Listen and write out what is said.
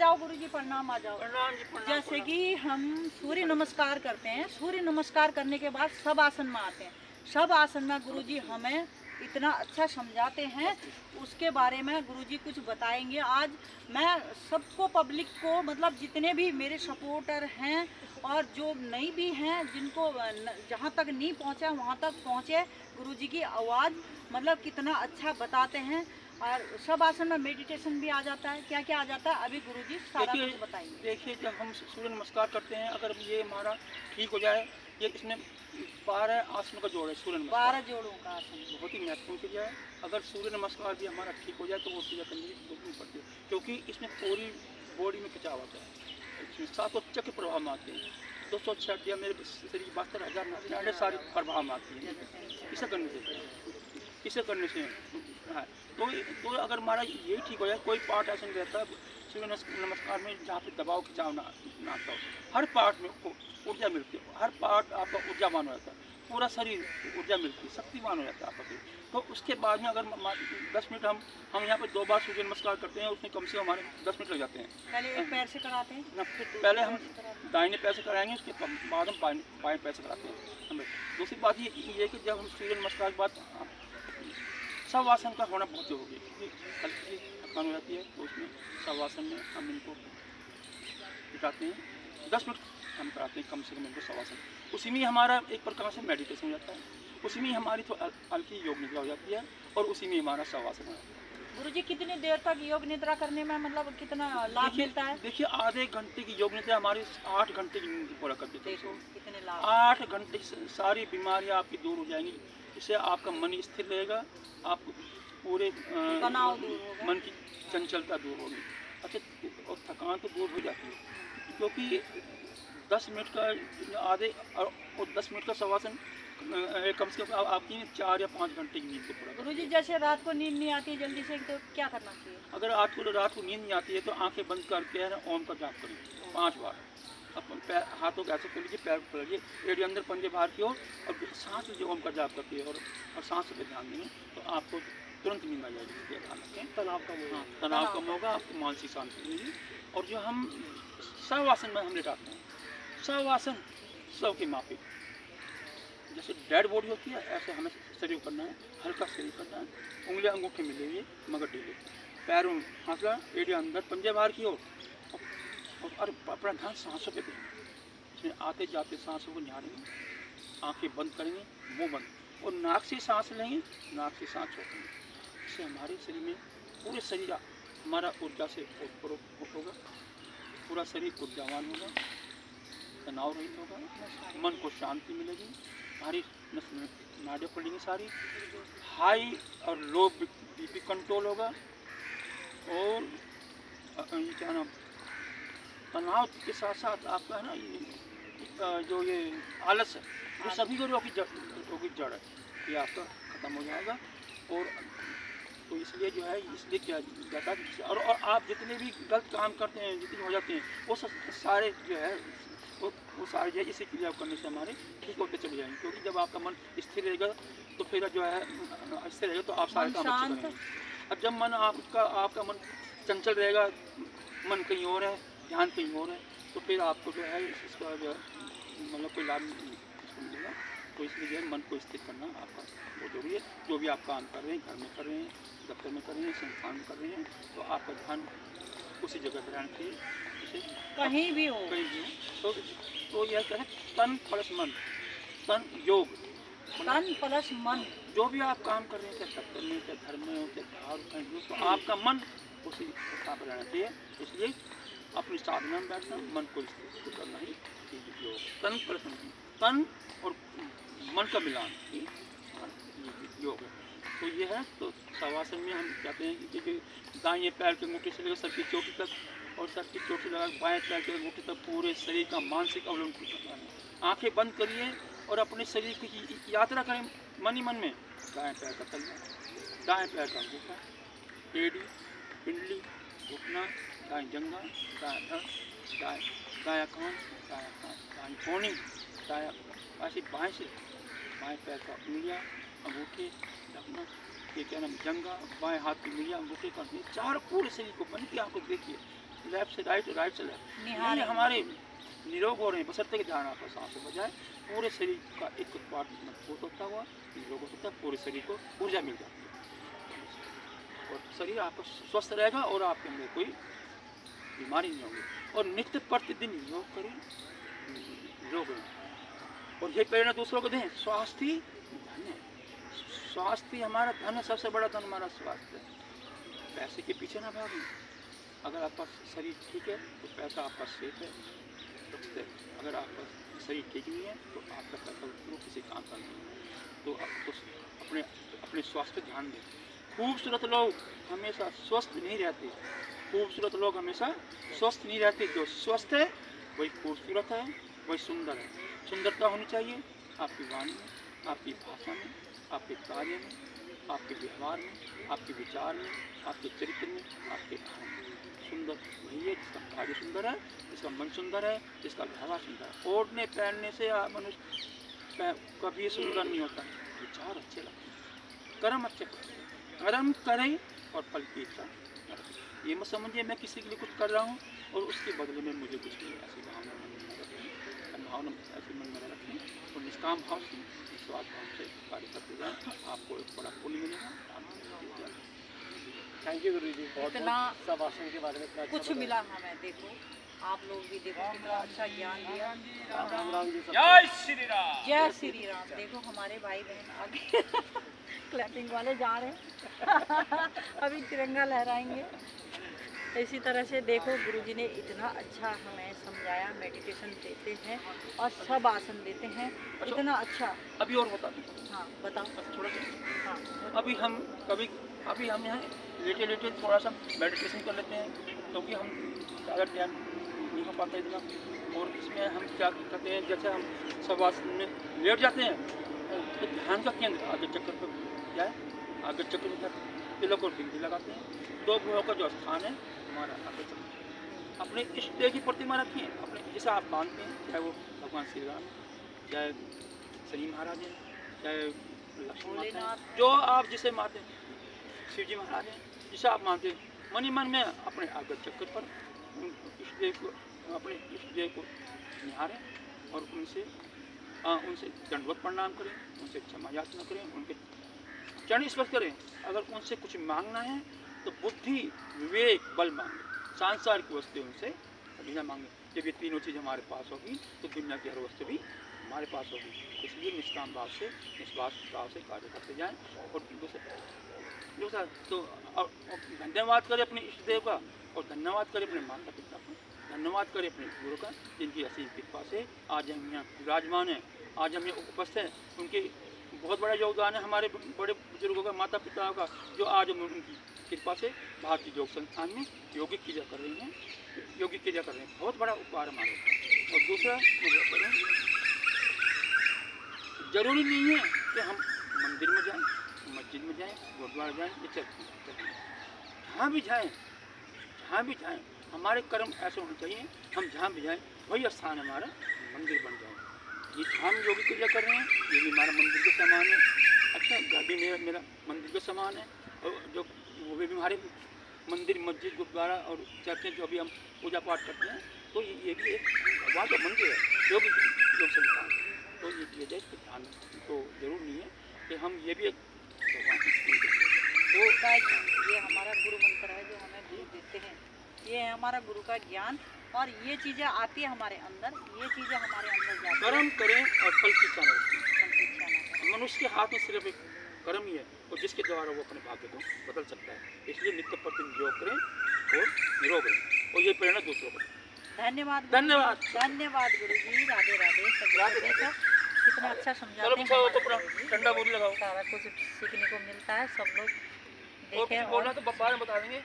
जाओ गुरुजी, प्रणाम, आ जाओ। प्रणाम जी, प्रणाम। जैसे कि हम सूर्य नमस्कार करते हैं, सूर्य नमस्कार करने के बाद सब आसन में आते हैं। सब आसन में गुरुजी हमें इतना अच्छा समझाते हैं, उसके बारे में गुरुजी कुछ बताएंगे। आज मैं सबको, पब्लिक को, मतलब जितने भी मेरे सपोर्टर हैं और जो नहीं भी हैं, जिनको जहाँ तक नहीं पहुँचा वहाँ तक पहुँचे। गुरुजी की आवाज़ मतलब कितना अच्छा बताते हैं। और सब आसन में मेडिटेशन भी आ जाता है। क्या क्या आ जाता है अभी गुरुजी सारा कुछ बताएंगे। देखिए, जब हम सूर्य नमस्कार करते हैं, अगर ये हमारा ठीक हो जाए, ये इसमें 12 आसनों का जोड़ है। सूर्य नमस्कार 12 जोड़ों का आसन बहुत ही महत्वपूर्ण क्रिया है। अगर सूर्य नमस्कार भी हमारा ठीक हो जाए तो वो क्रिया करनी नहीं पड़ती है, क्योंकि इसमें पूरी बॉडी में खिंचाव होता है। इसमें 7 चक्र प्रभाव में आते हैं, 206 हड्डियाँ मेरे शरीर 72,000 नाड़ी सारी प्रभाव में आती हैं। इसे करने से हाँ, तो अगर हमारा यही ठीक हो जाए, कोई पार्ट ऐसा नहीं रहता सूर्य नमस्कार में जहाँ पे दबाव खिंचाव ना आता हो। हर पार्ट में ऊर्जा मिलती है, हर पार्ट आपका ऊर्जावान हो जाता है, पूरा शरीर ऊर्जा मिलती है, शक्तिवान हो जाता है आपका शरीर। तो उसके बाद में अगर 10 मिनट हम यहाँ पे 2 बार सूर्य नमस्कार करते हैं, उसमें कम से कम हमारे 10 मिनट लग जाते हैं। पहले एक पैर से कराते हैं, पहले हम दाहिने पैर से कराएंगे, उसके बाद हम बाएं पैर से कराते हैं। दूसरी बात ये है कि जब हम सूर्य नमस्कार के बाद शवासन का होना बहुत जरूरी है, क्योंकि हल्की थकान हो जाती है, तो उसमें शवासन में हम इनको बिठाते हैं। 10 मिनट हम कराते हैं कम से कम इनको शवासन। उसी में हमारा एक प्रकार से मेडिटेशन हो जाता है, उसी में हमारी तो हल्की योग निद्रा हो जाती है, और उसी में हमारा शवासन हो जाता है। गुरुजी कितनी देर तक योग निद्रा करने में मतलब कितना लाभ मिलता है? देखिए, आधे घंटे की योग निद्रा हमारी 8 घंटे की नींद पूरा कर देती है। देखो कितने लाभ। 8 घंटे से सारी बीमारियां आपकी दूर हो जाएंगी। इससे आपका मन स्थिर रहेगा, आप पूरे तनाव दूर होगा, मन की चंचलता दूर होगी। अच्छा, और थकान तो दूर हो जाती है, क्योंकि 10 मिनट का आधे और 10 मिनट का शवासन कम से कम आपकी 4 या 5 घंटे की नींद को पूरा करता है। गुरुजी जैसे रात को नींद नहीं आती जल्दी से, तो क्या करना चाहिए? अगर रात को नींद नहीं आती है तो आंखें बंद करके है ना ओम का जाप करें 5 बार। अपन हाथों को ऐसे कर लीजिए, पैर को लीजिए, एड़ी अंदर पंजे बाहर की ओर, और सांस लीजिए, ओम का जाप करती है, और सांस पे ध्यान देंगे तो आपको तुरंत नींद आ जाएगी। ध्यान रखें, तनाव कम होगा। हाँ, तनाव कम होगा, आपको मानसिक शांति मिलेगी। और जो हम शवासन में हम लेटाते हैं, शवासन शव की माफी, जैसे डेड बॉडी होती है ऐसे हमें शरीर करना है, हल्का शरीर करना है, उंगलियां अंगूठे मिले हुए मगर ढीले, पैरों में हौसला, एड़ी अंदर पंजे बाहर की ओर, और अपना ध्यान सांसों पे देंगे। इसमें आते जाते सांसों को निहारेंगे, आंखें बंद करेंगे, मुंह बंद, और नाक से सांस लेंगे, नाक से सांस छोड़ेंगे। इससे हमारे शरीर में पूरे शरीर हमारा ऊर्जा से ओतप्रोत होगा, पूरा शरीर ऊर्जावान होगा, तनाव रहित होगा, मन को शांति मिलेगी, हमारी नाड़ियाँ खुलेंगी सारी, हाई और लो बीपी कंट्रोल होगा, और ये क्या नाम, तनाव के साथ साथ आपका है ना जो ये आलस है, जो सभी को रोग की जड़ है, ये आपका खत्म हो जाएगा। और तो इसलिए जो है, इसलिए क्या जाता है, और आप जितने भी गलत काम करते हैं, जितने हो जाते हैं, वो सारे जो है वो सारे जो है इसी क्रिया करने से हमारे ठीक होते चले जाएंगे। क्योंकि जब आपका मन स्थिर रहेगा तो फिर जो है स्थिर रहेगा तो आप सारे काम अच्छे करेंगे। और जब आपका मन चंचल रहेगा, मन कहीं और है, ध्यान कहीं और है, तो फिर आपको जो है इसका जो मतलब कोई लाभ नहीं मिलेगा। तो इसलिए जो है मन को स्थिर करना आपका बहुत जरूरी है। जो भी आप काम कर रहे हैं, घर में कर रहे हैं, दफ्तर में कर रहे हैं, संस्थान में कर रहे हैं, तो आपका ध्यान उसी जगह पर रहना चाहिए, कहीं भी हो, कहीं भी हो। तो यह क्या है, तन प्लस मन, तन योग, तन प्लस मन, जो भी आप काम कर रहे हैं, चाहे दफ्तर में, चाहे घर में हो, चाहे बाहर कहीं हो, तो आपका मन उसी स्थान पर रहना चाहिए। इसलिए अपनी साधना में बैठना, मन को स्थिर करना ही योग, तन प्लस मन, तन और मन का मिलान योग है। तो ये है, तो शवासन में हम कहते हैं कि दाएं पैर के अंगूठे से लेकर सर की चोटी तक, और सर की चोटी लगा बाएं पैर के अंगूठे तक पूरे शरीर का मानसिक अवलोकन करना है। आंखें बंद करिए और अपने शरीर की यात्रा करें मन ही मन में। दाएं पैर का तलवा, दाएं पैर का अंगूठा, एड़ी, पिंडली, घुटना, दाएं जंघा, दाएं धड़, दायां कान, दाएं कोहनी, दायां ऐसे बाएं से बाएं पैर का उंगलियां, अंगूठे, ढकना, ये क्या नाम, जंघा, बाएं हाथ की उंगलियां, अंगूठे का, चार पूरे शरीर को मन की आंखों देखिए, लेफ्ट से राइट, राइट से लेफ्ट, निहारें। नहीं हमारे निरोग हो रहे हैं, बशर्ते कि ध्यान आपका सांस से बजाए। पूरे शरीर का एक पार्ट मजबूत होता हुआ निरोग होता है, पूरे शरीर को ऊर्जा मिल जाती है और शरीर आपका स्वस्थ रहेगा और आपके अंदर कोई बीमारी नहीं होगी। और नित्य प्रतिदिन योग करें, योग करें और ये प्रेरणा दूसरों को दें। स्वास्थ्य धन है, स्वास्थ्य हमारा धन है, सबसे बड़ा धन हमारा स्वास्थ्य है। पैसे के पीछे ना भागें। अगर आपका शरीर ठीक है तो पैसा आपका सेफ है, अगर आपका शरीर ठीक नहीं है तो आपका पैसा वो किसी काम का नहीं है। तो आप तो अपने अपने स्वास्थ्य पर ध्यान दें। खूबसूरत लोग हमेशा स्वस्थ नहीं रहते, खूबसूरत लोग हमेशा स्वस्थ नहीं रहते। जो स्वस्थ है वही खूबसूरत है, वही सुंदर है। सुंदरता होनी चाहिए आपकी वाणी में, आपकी भाषा में, आपके कार्य में, आपके व्यवहार में, आपके विचार में, आपके चरित्र में, आपके भाव में। सुंदर वही है जिसका कार्य सुंदर है, जिसका मन सुंदर है, जिसका व्यवहार सुंदर है। ओढ़ने पहनने से मनुष्य कभी सुंदर नहीं होता है, विचार अच्छे लगते हैं, कर्म अच्छे करते हैं। कर्म करें और फल की इच्छा न रखें। ये मत समझिए मैं किसी के लिए कुछ कर रहा हूँ और उसके बदले में मुझे कुछ नहीं, ऐसी भावना मन में न रखें, भावना ऐसी मन में न रखें और निष्काम भाव से, निस्वार्थ भाव से कार्य करते जाएँ, आपको एक बड़ा पुण्य मिलेगा। थैंक यू गुरु जी, बहुत इतना शवासन के बारे में इतना अच्छा कुछ बताया। मिला हमें। देखो आप लोग भी देखो कितना अच्छा ज्ञान दिया। राम राम जी, जय श्री राम। जय श्री राम। देखो हमारे भाई बहन आगे क्लैपिंग वाले जा रहे हैं अभी तिरंगा लहराएंगे। इसी तरह से देखो गुरुजी ने इतना अच्छा हमें समझाया, मेडिटेशन देते हैं और सब आसन देते हैं, इतना अच्छा। अभी और बता दूँ, हाँ बताओ। थोड़ा सा हाँ अभी हम यहाँ लेटे लेटे थोड़ा सा मेडिटेशन कर लेते हैं, क्योंकि हम ज़्यादा टाइम नहीं हो पाता इतना। और इसमें हम क्या करते हैं, जैसे हम सब आसन में लेट जाते हैं तो ध्यान का केंद्र आगे चक्कर पर जाए, आगे चक्कर में तिलक और बिंदी लगाते हैं। दो भुजों का जो स्थान है हमारा आगे चक्कर। अपने इष्ट देव की प्रतिमा रखिए, अपने जैसे आप मानते हैं, चाहे वो भगवान श्री राम, चाहे शनि महाराज हैं, चाहे लक्ष्मण माता हैं, जो आप जिसे मानते हैं, शिव जी महाराज हैं, जिसे आप मानते हैं, मन ही मन में अपने आगे चक्कर पर इष्ट देव को, अपने इष्ट देव को निहारें और उनसे दंडवत प्रणाम करें, उनसे क्षमा याचना करें, उनके चरण स्पर्श करें। अगर उनसे कुछ मांगना है तो बुद्धि, विवेक, बल मांगे। सांसारिक वस्तु उनसे कभी ना मांगे। जब ये तीनों चीज़ हमारे पास होगी तो दुनिया की हर वस्तु भी हमारे पास होगी। इसलिए निष्काम भाव से, निस्वार्थ भाव से कार्य करते जाएं। और दूसरा तो और धन्यवाद करें अपने इष्ट देव का, और धन्यवाद करें अपने माता पिता का, धन्यवाद करें अपने गुरु का, जिनकी असीम कृपा से आज हम यहाँ विराजमान हैं, आज हम यहाँ उपस्थित हैं। उनके बहुत बड़ा योगदान है हमारे बड़े बुजुर्गों का, माता पिता का, जो आज हम उनकी कृपा से भारतीय योग संस्थान में योगिक क्रिया कर रहे हैं, योगिक क्रिया कर रहे हैं। बहुत बड़ा उपकार हमारे। और दूसरा जरूरी नहीं है कि हम मंदिर में जाएं, मस्जिद में जाएं, गुरुद्वारा जाएं, ये चलते जहाँ भी जाएं हमारे कर्म ऐसे होने चाहिए, हम जहाँ भी जाएं वही स्थान हमारा मंदिर बन जाए। ये हम योगिक क्रिया कर रहे हैं, ये भी हमारा मंदिर के समान है। अच्छा, घर भी मेरा मंदिर के समान है, और जो वो भी हमारे मंदिर, मस्जिद, गुरुद्वारा और चर्च जो भी हम पूजा पाठ करते हैं, तो ये भी एक भगवान का मंदिर है, योग संस्थान। तो ये जैसे ध्यान तो जरूर नहीं है कि हम ये भी एक भगवान तो ये हमारा गुरु मंत्र है जो हमें गुरु देते हैं। ये है हमारा गुरु का ज्ञान, और ये चीज़ें आती है हमारे अंदर, ये चीज़ें हमारे अंदर जाती हैं। कर्म करें और फल की इच्छा न रखें। फल की इच्छा ना करें। मनुष्य के हाथ में सिर्फ एक कर्म ही है, और जिसके द्वारा वो अपने भाग्य को बदल सकता है। इसलिए नित्य प्रतिदिन योग करें और निरोग रहें, और ये प्रेरणा दूसरों को। धन्यवाद धन्यवाद। धन्यवाद गुरु जी। राधे राधे। राधे राधे। कितना अच्छा समझाते चलो हैं बिछाओ तो हमारे पूरा गुरुजी। ठंडा बोली लगाओ। सारा कुछ सीखने को मिलता है, सब लोग और देखें कुछ बोलना तो बाद में बता देंगे।